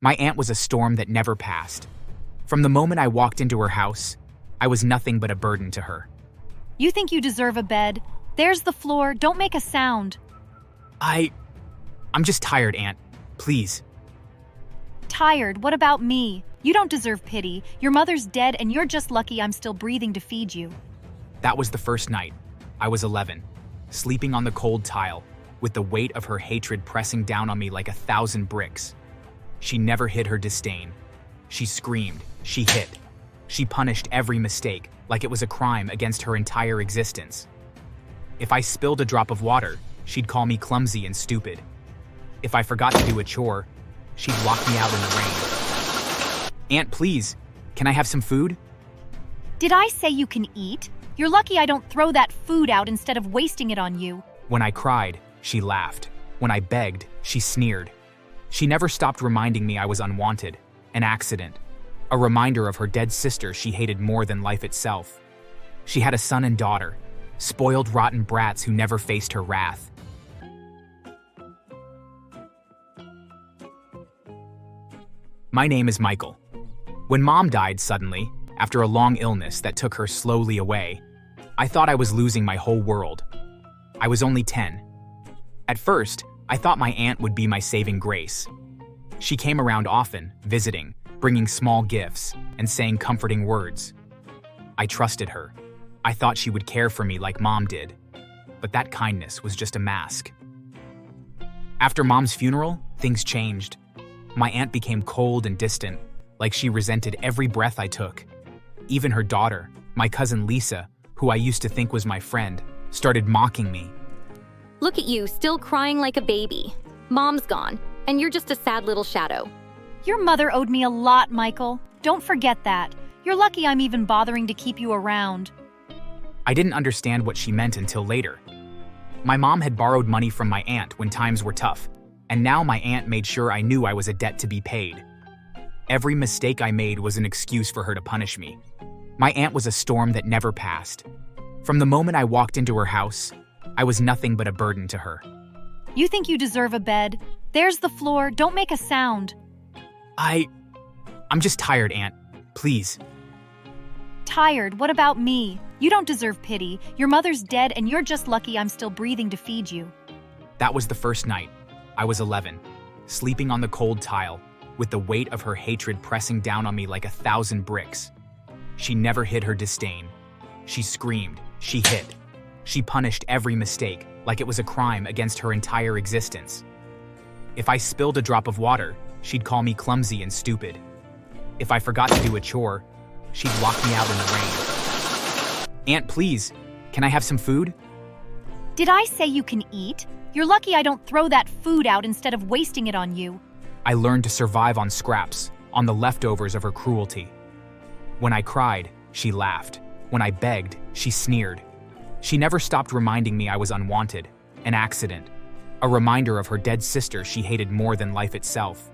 My aunt was a storm that never passed. From the moment I walked into her house, I was nothing but a burden to her. You think you deserve a bed? There's the floor, don't make a sound. I'm just tired, Aunt. Please. Tired? What about me? You don't deserve pity. Your mother's dead and you're just lucky I'm still breathing to feed you. That was the first night. I was 11, sleeping on the cold tile, with the weight of her hatred pressing down on me like 1,000 bricks. She never hid her disdain. She screamed, she hit. She punished every mistake like it was a crime against her entire existence. If I spilled a drop of water, she'd call me clumsy and stupid. If I forgot to do a chore, she'd lock me out in the rain. Aunt, please, can I have some food? Did I say you can eat? You're lucky I don't throw that food out instead of wasting it on you. When I cried, she laughed. When I begged, she sneered. She never stopped reminding me I was unwanted, an accident, a reminder of her dead sister she hated more than life itself. She had a son and daughter, spoiled, rotten brats who never faced her wrath. My name is Michael. When Mom died suddenly, after a long illness that took her slowly away, I thought I was losing my whole world. I was only 10. At first, I thought my aunt would be my saving grace. She came around often, visiting, bringing small gifts, and saying comforting words. I trusted her. I thought she would care for me like Mom did. But that kindness was just a mask. After Mom's funeral, things changed. My aunt became cold and distant, like she resented every breath I took. Even her daughter, my cousin Lisa, who I used to think was my friend, started mocking me. Look at you, still crying like a baby. Mom's gone, and you're just a sad little shadow. Your mother owed me a lot, Michael. Don't forget that. You're lucky I'm even bothering to keep you around. I didn't understand what she meant until later. My mom had borrowed money from my aunt when times were tough, and now my aunt made sure I knew I was a debt to be paid. Every mistake I made was an excuse for her to punish me. My aunt was a storm that never passed. From the moment I walked into her house, I was nothing but a burden to her. You think you deserve a bed? There's the floor, don't make a sound. I'm just tired, Aunt. Please. Tired? What about me? You don't deserve pity. Your mother's dead and you're just lucky I'm still breathing to feed you. That was the first night. I was 11, sleeping on the cold tile, with the weight of her hatred pressing down on me like 1,000 bricks. She never hid her disdain. She screamed, she hit. She punished every mistake like it was a crime against her entire existence. If I spilled a drop of water, she'd call me clumsy and stupid. If I forgot to do a chore, she'd lock me out in the rain. Aunt, please, can I have some food? Did I say you can eat? You're lucky I don't throw that food out instead of wasting it on you. I learned to survive on scraps, on the leftovers of her cruelty. When I cried, she laughed. When I begged, she sneered. She never stopped reminding me I was unwanted, an accident, a reminder of her dead sister she hated more than life itself.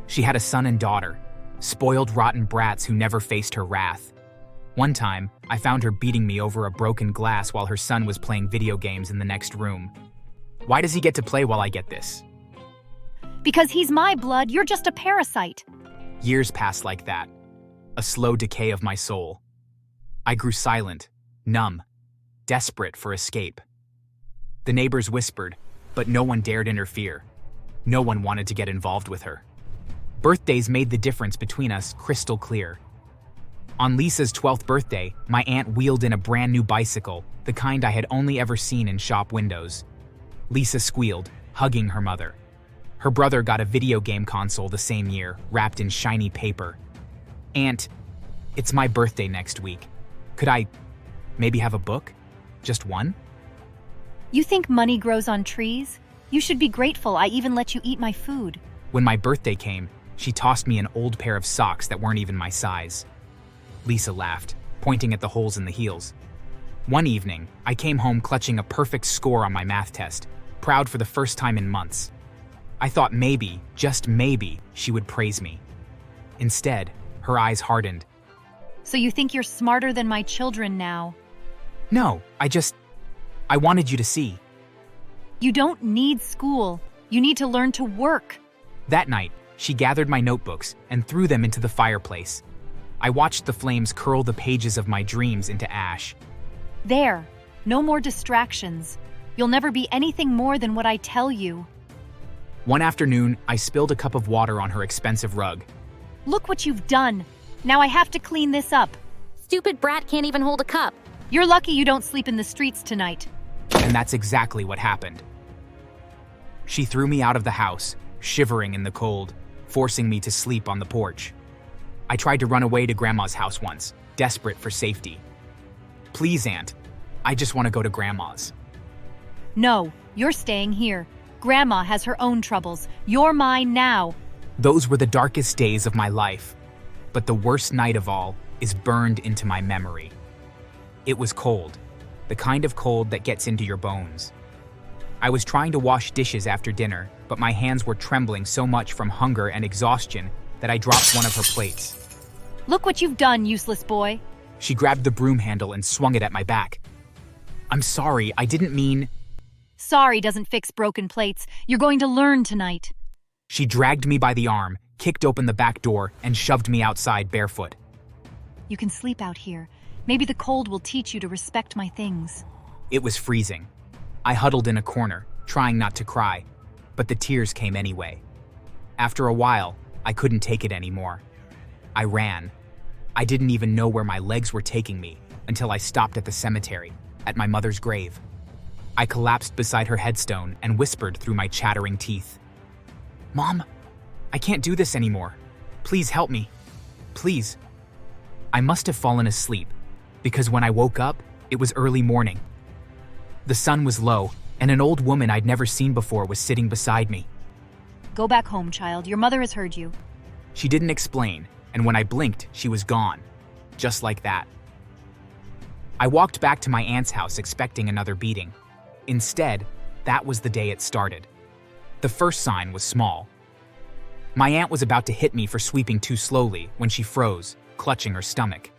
She had a son and daughter, spoiled, rotten brats who never faced her wrath. One time, I found her beating me over a broken glass while her son was playing video games in the next room. Why does he get to play while I get this? Because he's my blood, you're just a parasite. Years passed like that, a slow decay of my soul. I grew silent, numb, desperate for escape. The neighbors whispered, but no one dared interfere. No one wanted to get involved with her. Birthdays made the difference between us crystal clear. On Lisa's 12th birthday, my aunt wheeled in a brand new bicycle, the kind I had only ever seen in shop windows. Lisa squealed, hugging her mother. Her brother got a video game console the same year, wrapped in shiny paper. Aunt, it's my birthday next week. Could I maybe have a book? Just one? You think money grows on trees? You should be grateful I even let you eat my food. When my birthday came, she tossed me an old pair of socks that weren't even my size. Lisa laughed, pointing at the holes in the heels. One evening, I came home clutching a perfect score on my math test, proud for the first time in months. I thought maybe, just maybe, she would praise me. Instead, her eyes hardened. So you think you're smarter than my children now? No, I wanted you to see. You don't need school. You need to learn to work. That night, She gathered my notebooks and threw them into the fireplace. I watched the flames curl the pages of my dreams into ash. There. No more distractions. You'll never be anything more than what I tell you. One afternoon, I spilled a cup of water on her expensive rug. Look what you've done. Now I have to clean this up. Stupid brat can't even hold a cup. You're lucky you don't sleep in the streets tonight. And that's exactly what happened. She threw me out of the house, shivering in the cold, forcing me to sleep on the porch. I tried to run away to Grandma's house once, desperate for safety. Please, Aunt, I just want to go to Grandma's. No, you're staying here. Grandma has her own troubles. You're mine now. Those were the darkest days of my life, but the worst night of all is burned into my memory. It was cold, the kind of cold that gets into your bones. I was trying to wash dishes after dinner, but my hands were trembling so much from hunger and exhaustion that I dropped one of her plates. Look what you've done, useless boy. She grabbed the broom handle and swung it at my back. I'm sorry, I didn't mean... Sorry doesn't fix broken plates. You're going to learn tonight. She dragged me by the arm, kicked open the back door, and shoved me outside barefoot. You can sleep out here. Maybe the cold will teach you to respect my things. It was freezing. I huddled in a corner, trying not to cry, but the tears came anyway. After a while, I couldn't take it anymore. I ran. I didn't even know where my legs were taking me until I stopped at the cemetery, at my mother's grave. I collapsed beside her headstone and whispered through my chattering teeth. Mom, I can't do this anymore. Please help me. Please. I must have fallen asleep, because when I woke up, it was early morning. The sun was low, and an old woman I'd never seen before was sitting beside me. Go back home, child. Your mother has heard you. She didn't explain, and when I blinked, she was gone. Just like that. I walked back to my aunt's house expecting another beating. Instead, that was the day it started. The first sign was small. My aunt was about to hit me for sweeping too slowly when she froze, clutching her stomach.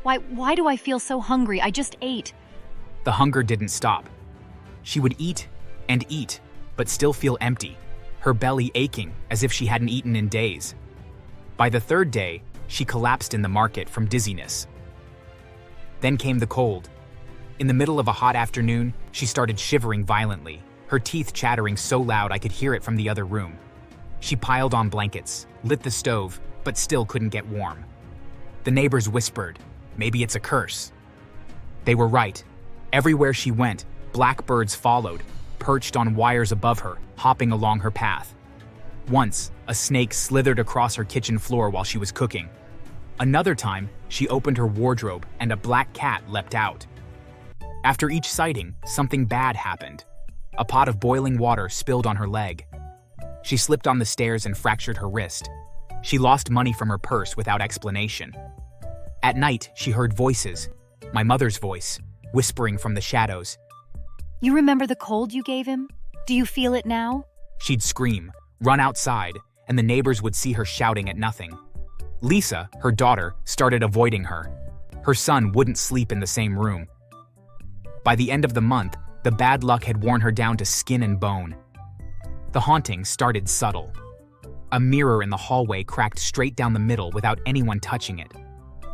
Why do I feel so hungry? I just ate. The hunger didn't stop. She would eat and eat, but still feel empty, her belly aching as if she hadn't eaten in days. By the third day, she collapsed in the market from dizziness. Then came the cold. In the middle of a hot afternoon, she started shivering violently, her teeth chattering so loud I could hear it from the other room. She piled on blankets, lit the stove, but still couldn't get warm. The neighbors whispered, maybe it's a curse. They were right. Everywhere she went, blackbirds followed, perched on wires above her, hopping along her path. Once, a snake slithered across her kitchen floor while she was cooking. Another time, she opened her wardrobe and a black cat leapt out. After each sighting, something bad happened. A pot of boiling water spilled on her leg. She slipped on the stairs and fractured her wrist. She lost money from her purse without explanation. At night, she heard voices, my mother's voice, whispering from the shadows. You remember the cold you gave him? Do you feel it now? She'd scream, run outside, and the neighbors would see her shouting at nothing. Lisa, her daughter, started avoiding her. Her son wouldn't sleep in the same room. By the end of the month, the bad luck had worn her down to skin and bone. The haunting started subtle. A mirror in the hallway cracked straight down the middle without anyone touching it.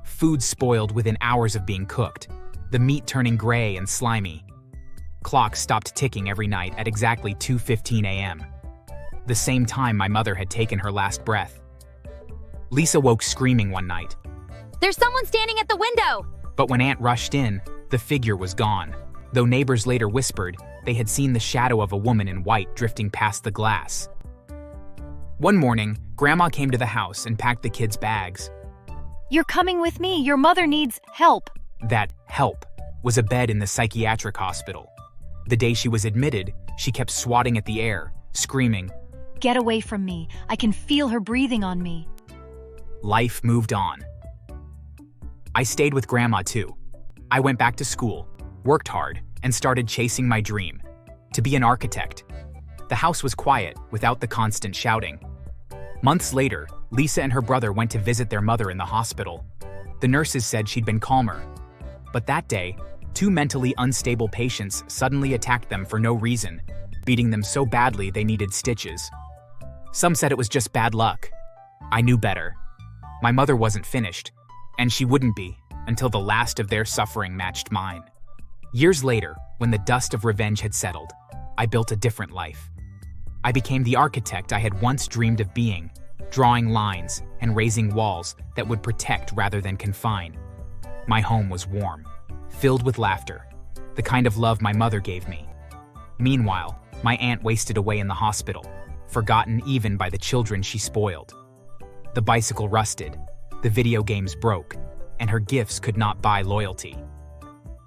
Food spoiled within hours of being cooked, the meat turning gray and slimy. Clocks stopped ticking every night at exactly 2:15 a.m. The same time my mother had taken her last breath. Lisa woke screaming one night. There's someone standing at the window! But when Aunt rushed in, the figure was gone, though neighbors later whispered they had seen the shadow of a woman in white drifting past the glass. One morning, Grandma came to the house and packed the kids' bags. You're coming with me. Your mother needs help. That help was a bed in the psychiatric hospital. The day she was admitted, she kept swatting at the air, screaming, Get away from me. I can feel her breathing on me. Life moved on. I stayed with Grandma too. I went back to school, worked hard, and started chasing my dream, to be an architect. The house was quiet, without the constant shouting. Months later, Lisa and her brother went to visit their mother in the hospital. The nurses said she'd been calmer. But that day, 2 mentally unstable patients suddenly attacked them for no reason, beating them so badly they needed stitches. Some said it was just bad luck. I knew better. My mother wasn't finished, and she wouldn't be until the last of their suffering matched mine. Years later, when the dust of revenge had settled, I built a different life. I became the architect I had once dreamed of being, drawing lines and raising walls that would protect rather than confine. My home was warm, filled with laughter, the kind of love my mother gave me. Meanwhile, my aunt wasted away in the hospital, forgotten even by the children she spoiled. The bicycle rusted, the video games broke, and her gifts could not buy loyalty.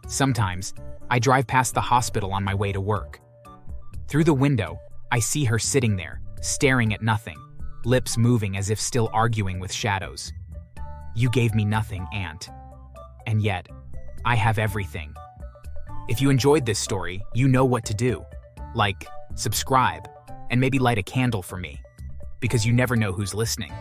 Sometimes, I drive past the hospital on my way to work. Through the window, I see her sitting there, staring at nothing, lips moving as if still arguing with shadows. You gave me nothing, Aunt. And yet, I have everything. If you enjoyed this story, you know what to do. Like, subscribe, and maybe light a candle for me, because you never know who's listening.